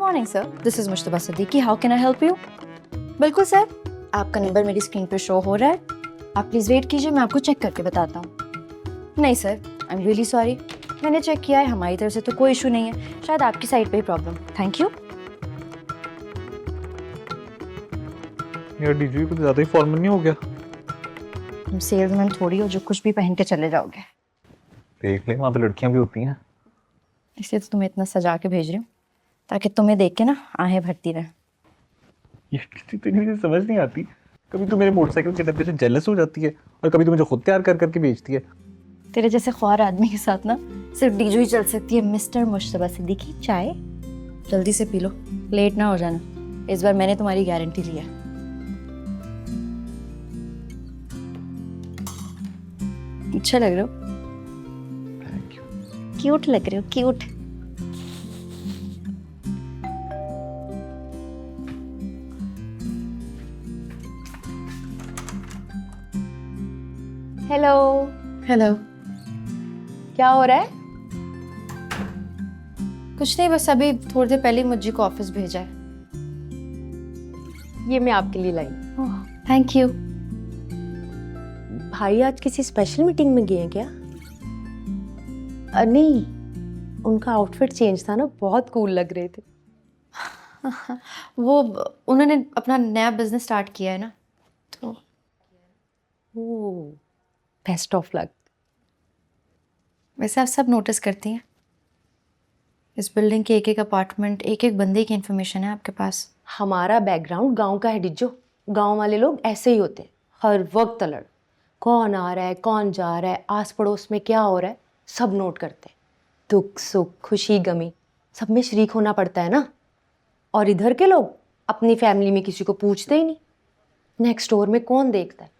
Morning sir, this is Mushtaba Siddiqui, how can I help you? बिल्कुल sir, आपका number मेरी screen पर शो हो रहा है, आप प्लीज़ वेट कीजिए, मैं आपको चेक करके बताता हूँ। नहीं sir, I am really sorry, मैंने चेक किया है, हमारी तरफ से तो कोई इशू नहीं है, शायद आपकी साइड पे ही प्रॉब्लम। Thank you. यार डीजी कुछ ज़्यादा ही फॉर्मल नहीं हो गया? तुम सेल्समैन थोड़ी हो जो कुछ भी पहन के चले जाओगे। देख ले, वहाँ पे लड़कियाँ भी होती हैं। इसलिए तो तुम्हें इतना सजा के भेज रही हूँ ताकि तुम्हें देख के ना आहें भरती रहे। ये तेरी मुझे समझ नहीं आती, कभी तू मेरे मोटरसाइकिल के डब्बे से जेलस हो जाती है और कभी तू मुझे खुद तैयार कर करके बेचती है। तेरे जैसे ख्वार आदमी के साथ ना सिर्फ डीजो ही चल सकती है। मिस्टर मुश्तबा सिद्दीकी, चाय जल्दी से पी लो, लेट ना हो जाना, इस बार मैंने तुम्हारी गारंटी ली है। अच्छा लग रहे हो, थैंक यू। क्यूट लग रहे हो, क्यूट। हेलो हेलो, क्या हो रहा है? कुछ नहीं, बस अभी थोड़ी देर पहले ही मुझे को ऑफिस भेजा है। ये मैं आपके लिए लाई। Thank you. भाई आज किसी स्पेशल मीटिंग में गए हैं क्या? नहीं, उनका आउटफिट चेंज था ना, बहुत कूल लग रहे थे। वो उन्होंने अपना नया बिजनेस स्टार्ट किया है ना, तो ओह, बेस्ट ऑफ लक। वैसे आप सब नोटिस करती हैं, इस बिल्डिंग के एक एक अपार्टमेंट, एक एक बंदे की इन्फॉर्मेशन है आपके पास। हमारा बैकग्राउंड गांव का है डिज्जो, गांव वाले लोग ऐसे ही होते हैं, हर वक्त अलर्ट। कौन आ रहा है, कौन जा रहा है, आस पड़ोस में क्या हो रहा है, सब नोट करते हैं। दुख सुख खुशी गमी सब में शरीक होना पड़ता है ना। और इधर के लोग अपनी फैमिली में किसी को पूछते ही नहीं। नेक्स्ट डोर में कौन देखता है,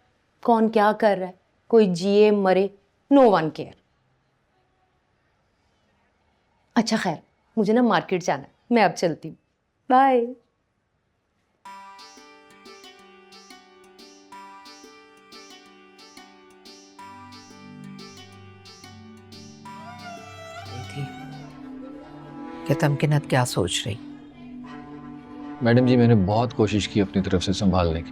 कौन क्या कर रहा है, कोई जिए मरे, नो वन केयर। अच्छा खैर, मुझे ना मार्केट जाना है, मैं अब चलती हूँ, बाय। थी कि तमकिनत क्या सोच रही। मैडम जी, मैंने बहुत कोशिश की अपनी तरफ से संभालने की,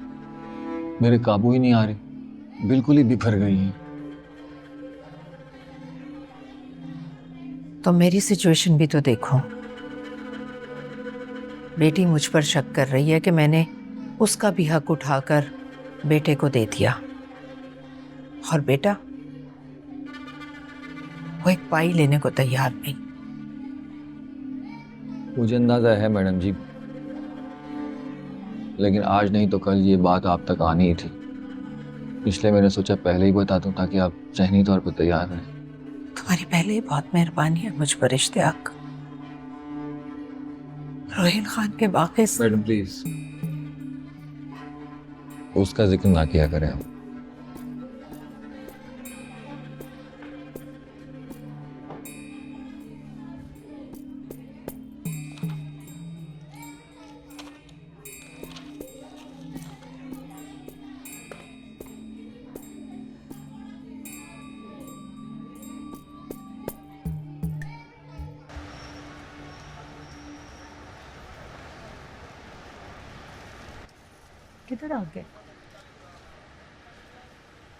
मेरे काबू ही नहीं आ रही, बिल्कुल ही बिखर गई हैं। तो मेरी सिचुएशन भी तो देखो। बेटी मुझ पर शक कर रही है कि मैंने उसका भी हक उठाकर बेटे को दे दिया, और बेटा वो एक पाई लेने को तैयार नहीं। मुझे अंदाजा है मैडम जी, लेकिन आज नहीं तो कल ये बात आप तक आनी ही थी, इसलिए मैंने सोचा पहले ही बता दूं ताकि आप ज़हनी तौर पर तैयार रहें। तुम्हारी पहले ही बहुत मेहरबानी है मुझ पर इश्तियाक। रोहिल खान के बाकी मैडम प्लीज उसका जिक्र ना किया करें आप। किधर आ गए?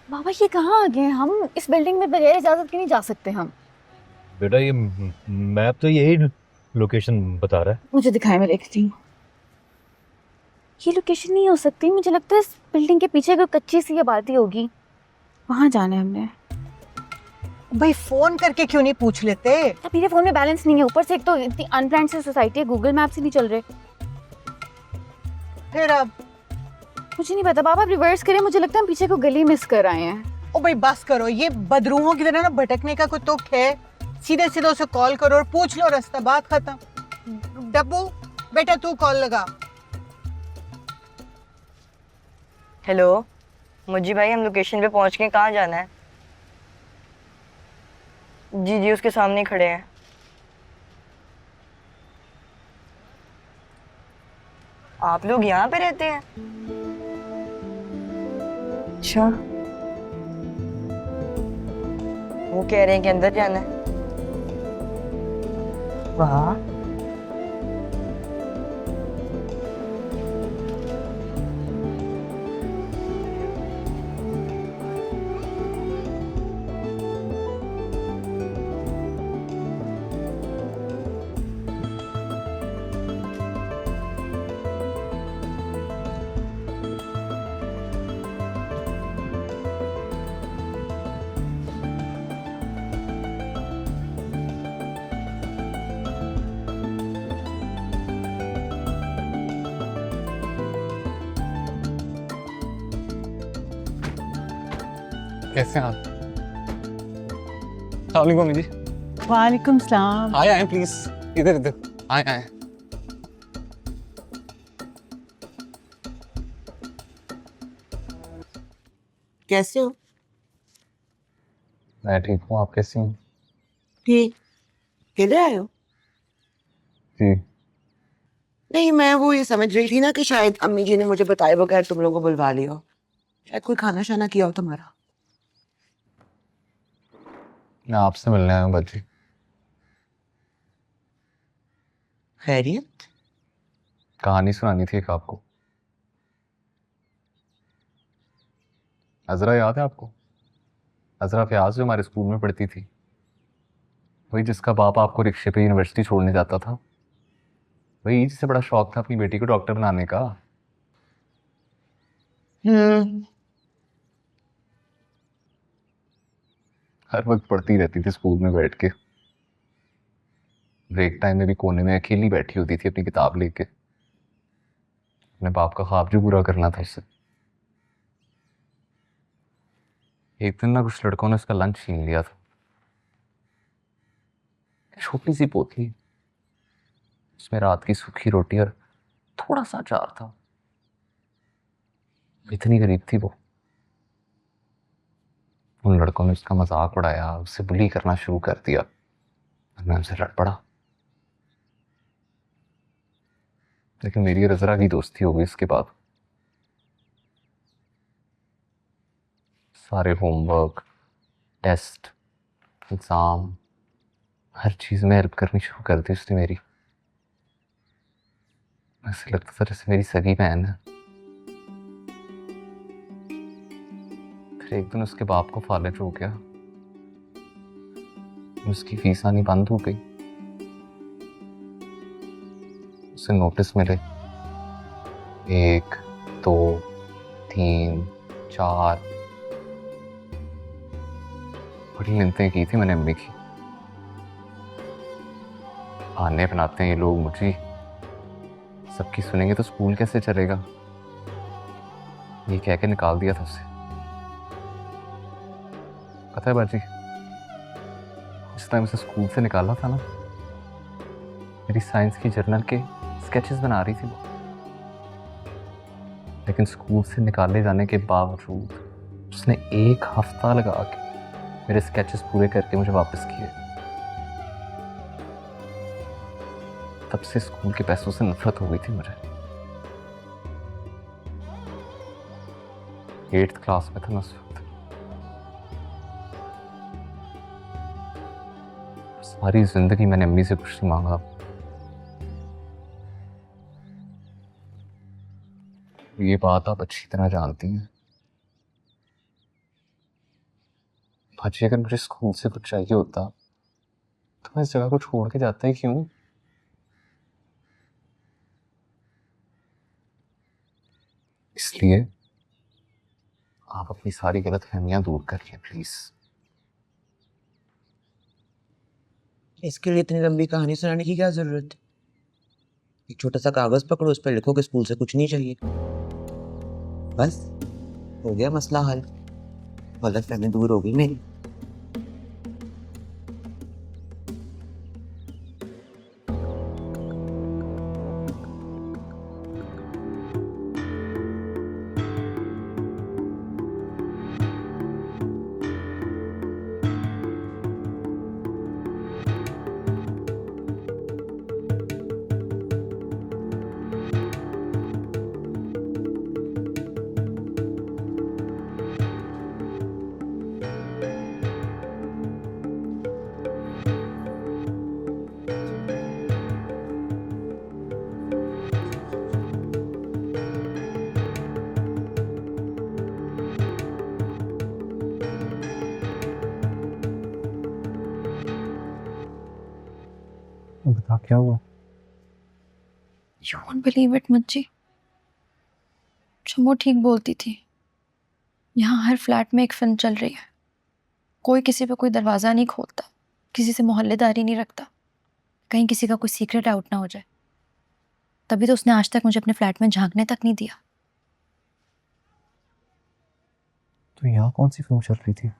बाबा ये कहाँ आ गए? हम इस बिल्डिंग में बगैर इजाजत के नहीं जा सकते। हम बेटा ये मैप तो यही लोकेशन बता रहा है। मुझे दिखाए, मैं देखती हूँ। ये लोकेशन नहीं हो सकती, मुझे लगता है इस बिल्डिंग के पीछे कोई कच्ची सी आबादी होगी, वहां जाना है हमने। भाई फोन करके क्यों नहीं पूछ लेते? अब मेरे फोन में बैलेंस नहीं है, ऊपर से एक तो इतनी अनप्लान्ड सी सोसाइटी है, गूगल मैप से नहीं चल रहे। फिर अब मुझे नहीं पता बाबा, रिवर्स करें, मुझे लगता है हम पीछे को गली मिस कर आए हैं। ओ भाई बस करो, ये बदरूहों की तरह ना भटकने का कोई तुक है? सीधे सीधे उसे कॉल करो और पूछ लो रास्ता, बात खत्म। डब्बू बेटा तू कॉल लगा। हेलो मुझी भाई, हम लोकेशन पे पहुंच गए, कहाँ जाना है? जी जी उसके सामने ही खड़े हैं। आप लोग यहाँ पे रहते हैं? अच्छा, वो कह रहे हैं कि अंदर जाना है। वाह, कैसे हैं आप? अस्सलाम वालेकुम जी। वालेकुम सलाम। आए आए प्लीज, इधर इधर आए आए। कैसे हो? मैं ठीक हूँ, आप कैसी हैं? ठीक। अकेले आए हो? जी। नहीं, मैं वो ये समझ रही थी ना कि शायद अम्मी जी ने मुझे बताए बगैर तुम लोगों को बुलवा लिया हो। शायद कोई खाना शाना किया हो तुम्हारा। मैं आपसे मिलने आया हूँ बाजी। खैरियत? कहानी सुनानी थी एक आपको। अजरा याद है आपको? अजरा फयाज जो हमारे स्कूल में पढ़ती थी, वही जिसका बाप आपको रिक्शे पे यूनिवर्सिटी छोड़ने जाता था, वही जिसे बड़ा शौक था अपनी बेटी को डॉक्टर बनाने का। हर वक्त पढ़ती रहती थी स्कूल में बैठ के। ब्रेक टाइम में भी कोने में अकेली बैठी होती थी अपनी किताब लेके। अपने बाप का ख्वाब जो पूरा करना था उससे। एक दिन ना कुछ लड़कों ने उसका लंच छीन लिया था। छोटी सी पोतली, उसमें रात की सूखी रोटी और थोड़ा सा अचार था। इतनी गरीब थी वो। उन लड़कों ने उसका मजाक उड़ाया, उससे बुली करना शुरू कर दिया और मैं उनसे लड़ पड़ा। लेकिन मेरी और अजरा की दोस्ती हो गई इसके बाद। सारे होमवर्क, टेस्ट, एग्जाम, हर चीज में हेल्प करनी शुरू कर दी उसने मेरी। ऐसे लगता था जैसे मेरी सगी बहन है। फिर एक दिन उसके बाप को फालिज हो गया, उसकी फीस आनी बंद हो गई। उसे नोटिस मिले 1, 2, 3, 4। बड़ी मिन्नतें की थी मैंने अम्मी की। बहाने बनाते हैं ये लोग मुझे, सबकी सुनेंगे तो स्कूल कैसे चलेगा, ये कह के निकाल दिया था उसे। पता है बाजी, जिस टाइम उसे स्कूल से निकाला था ना, मेरी साइंस की जर्नल के स्केचेस बना रही थी वो। लेकिन स्कूल से निकाले जाने के बावजूद उसने 1 हफ्ता लगा के मेरे स्केचेस पूरे करके मुझे वापस किए। तब से स्कूल के पैसों से नफरत हो गई थी मुझे। 8th क्लास में था मैं उस वक्त। सारी जिंदगी मैंने अम्मी से कुछ नहीं मांगा। ये बात आप अच्छी तरह जानती हैं भाजी। अगर मुझे स्कूल से कुछ चाहिए होता तो मैं इस जगह को छोड़ के जाता ही क्यों? इसलिए आप अपनी सारी गलतफहमियां दूर करिए प्लीज। इसके लिए इतनी लंबी कहानी सुनाने की क्या जरूरत है? एक छोटा सा कागज पकड़ो, उस पर लिखो कि स्कूल से कुछ नहीं चाहिए। बस हो गया मसला हल। गलतफहमी दूर हो गई मेरी। बता क्या हुआ? यू वोंट बिलीव इट मज्जी, शम्मू ठीक बोलती थी। यहाँ हर फ्लैट में एक फिल्म चल रही है। कोई किसी पे कोई दरवाज़ा नहीं खोलता, किसी से मोहल्लेदारी नहीं रखता, कहीं किसी का कोई सीक्रेट आउट ना हो जाए। तभी तो उसने आज तक मुझे अपने फ्लैट में झांकने तक नहीं दिया। तो यहाँ कौन सी फिल्म चल रही थी?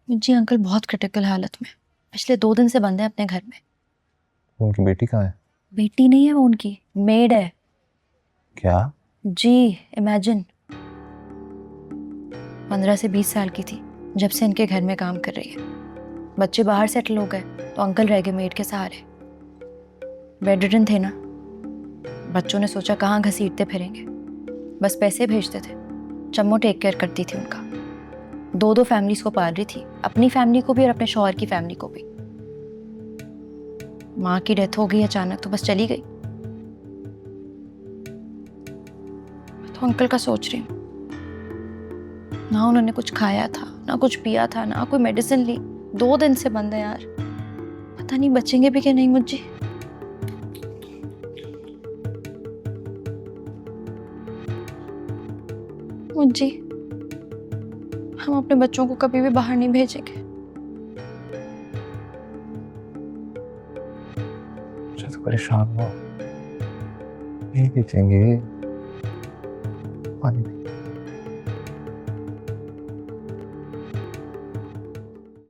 जी अंकल बहुत क्रिटिकल हालत में, पिछले 2 दिन से बंद है अपने घर में। उनकी बेटी कहाँ है? बेटी नहीं है वो, उनकी मेड है। क्या? जी इमेजिन, 15 से 20 साल की थी जब से इनके घर में काम कर रही है। बच्चे बाहर सेटल हो गए तो अंकल रह गए मेड के सहारे। बेड रिडन थे ना, बच्चों ने सोचा कहाँ घसीटते फिरेंगे, बस पैसे भेजते थे। चम्मो टेक केयर करती थी उनका, 2 फैमिलीज को पाल रही थी, अपनी फैमिली को भी और अपने शौहर की फैमिली को भी। माँ की डेथ हो गई अचानक तो बस चली गई। तो अंकल का सोच रही हूँ, ना उन्होंने कुछ खाया था, ना कुछ पिया था, ना कोई मेडिसिन ली। 2 दिन से बंद है यार, पता नहीं बचेंगे भी कि नहीं मुझे। मुझे हम अपने बच्चों को कभी भी बाहर नहीं भेजेंगे। मुझे तो परेशान हुआ। नहीं बेचेंगे, पानी